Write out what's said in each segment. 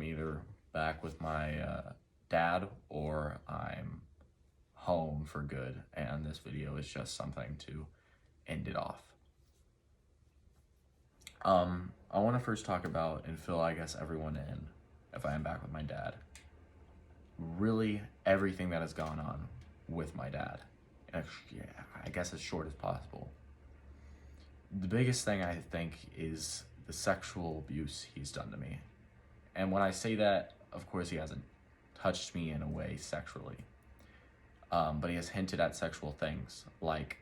I'm either back with my dad or I'm home for good, and this video is just something to end it off. I want to first talk about and fill, I guess, everyone in, if I am back with my dad, really everything that has gone on with my dad, and I guess as short as possible. The biggest thing I think is the sexual abuse he's done to me. And when I say that, of course he hasn't touched me in a way sexually, but he has hinted at sexual things, like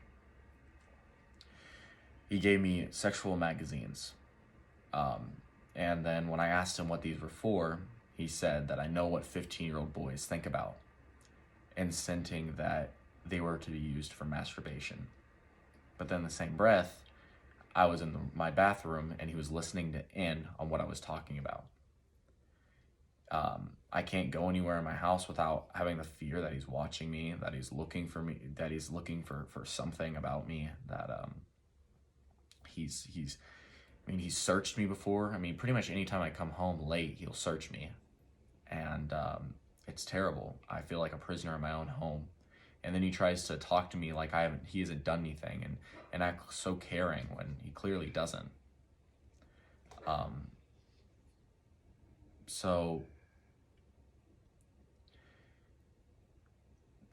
he gave me sexual magazines. And then when I asked him what these were for, he said that I know what 15-year-old boys think about, incenting that they were to be used for masturbation. But then in the same breath, I was in my bathroom and he was listening in on what I was talking about. I can't go anywhere in my house without having the fear that he's watching me, that he's looking for me, that he's looking for something about me, that he's searched me before. I mean, pretty much anytime I come home late, he'll search me. And it's terrible. I feel like a prisoner in my own home. And then he tries to talk to me like he hasn't done anything, and act so caring when he clearly doesn't. So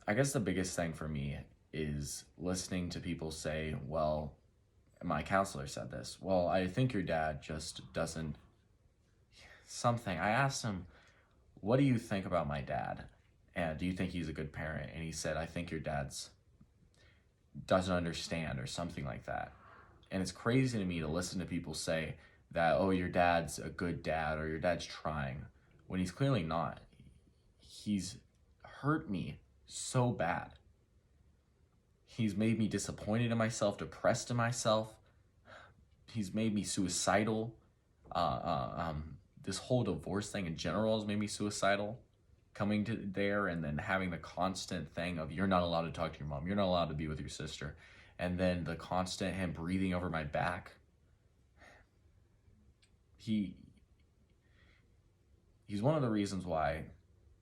I guess the biggest thing for me is listening to people say, well, my counselor said this, well, I think your dad just doesn't something. I asked him, what do you think about my dad? And do you think he's a good parent? And he said, I think your dad's doesn't understand, or something like that. And it's crazy to me to listen to people say that, oh, your dad's a good dad, or your dad's trying, when he's clearly not. He's hurt me so bad. He's made me disappointed in myself, depressed in myself. He's made me suicidal. This whole divorce thing in general has made me suicidal. Coming to there and then having the constant thing of, you're not allowed to talk to your mom, you're not allowed to be with your sister, and then the constant him breathing over my back. He's one of the reasons why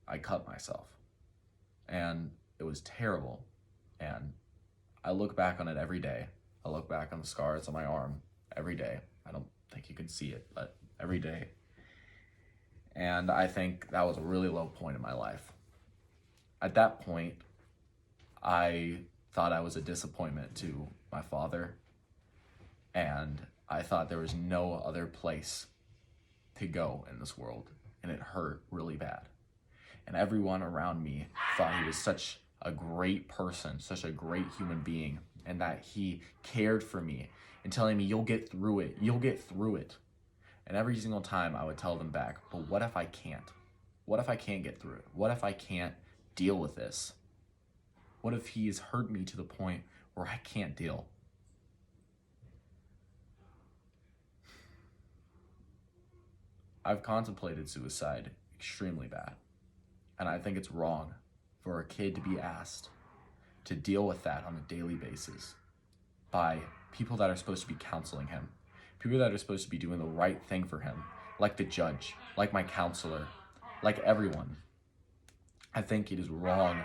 I cut myself, and it was terrible. And I look back on it every day. I look back on the scars on my arm every day. I don't think you can see it, but every day. And I think that was a really low point in my life. At that point, I thought I was a disappointment to my father, and I thought there was no other place to go in this world, and it hurt really bad. And everyone around me thought he was such a great person, such a great human being, and that he cared for me and telling me, you'll get through it, you'll get through it. And every single time I would tell them back, but what if I can't? What if I can't get through it? What if I can't deal with this? What if he has hurt me to the point where I can't deal? I've contemplated suicide extremely bad. And I think it's wrong for a kid to be asked to deal with that on a daily basis by people that are supposed to be counseling him. People that are supposed to be doing the right thing for him, like the judge, like my counselor, like everyone. I think it is wrong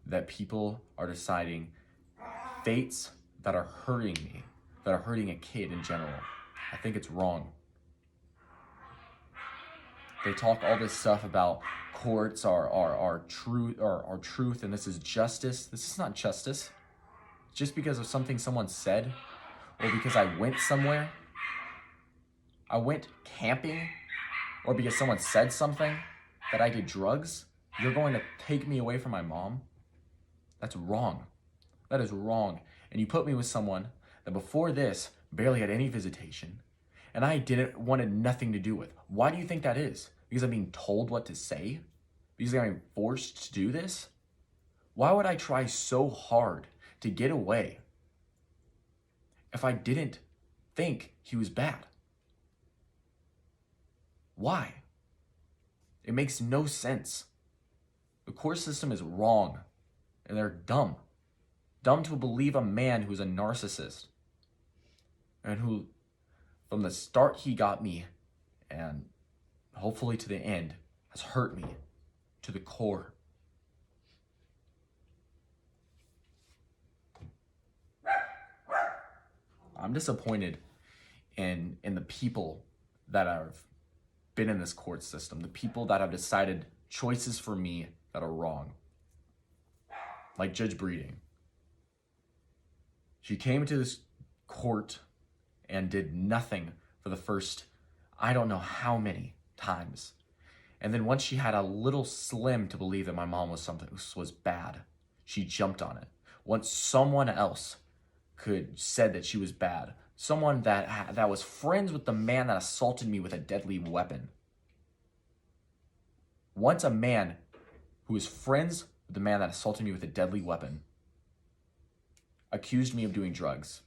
that people are deciding fates that are hurting me, that are hurting a kid in general. I think it's wrong. They talk all this stuff about courts are truth, and this is justice. This is not justice. Just because of something someone said, or because I went somewhere, I went camping, or because someone said something, that I did drugs, you're going to take me away from my mom? That's wrong. That is wrong. And you put me with someone that before this barely had any visitation, and I wanted nothing to do with. Why do you think that is? Because I'm being told what to say? Because I'm being forced to do this? Why would I try so hard to get away if I didn't think he was bad? Why? It makes no sense. The court system is wrong, and they're dumb. Dumb to believe a man who's a narcissist, and who, from the start, he got me, and hopefully to the end, has hurt me to the core. I'm disappointed in the people that have been in this court system, the people that have decided choices for me that are wrong. Like Judge Breeding. She came to this court and did nothing for the first, I don't know how many times. And then once she had a little slim to believe that my mom was bad, she jumped on it. Once someone else said that she was bad, someone that was friends with the man that assaulted me with a deadly weapon. Once a man who was friends with the man that assaulted me with a deadly weapon accused me of doing drugs,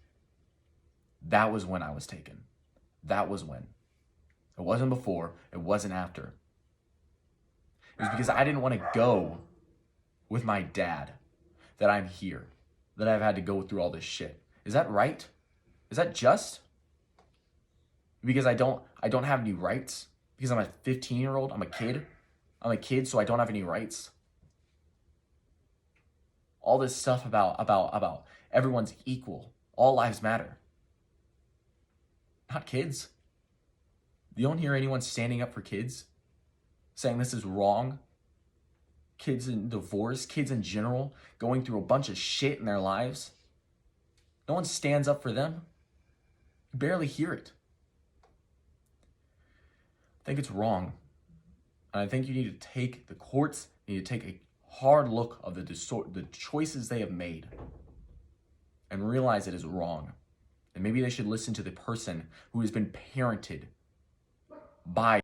that was when I was taken. That was when. It wasn't before. It wasn't after. It was because I didn't want to go with my dad that I'm here, that I've had to go through all this shit. Is that right? Is that just? Because I don't have any rights? Because I'm a 15-year-old? I'm a kid? I'm a kid, so I don't have any rights? All this stuff about everyone's equal. All lives matter. Not kids. You don't hear anyone standing up for kids, saying this is wrong. Kids in divorce, kids in general, going through a bunch of shit in their lives. No one stands up for them. You barely hear it. I think it's wrong. And I think you need to take the courts, you need to take a hard look of the choices they have made and realize it is wrong. And maybe they should listen to the person who has been parented by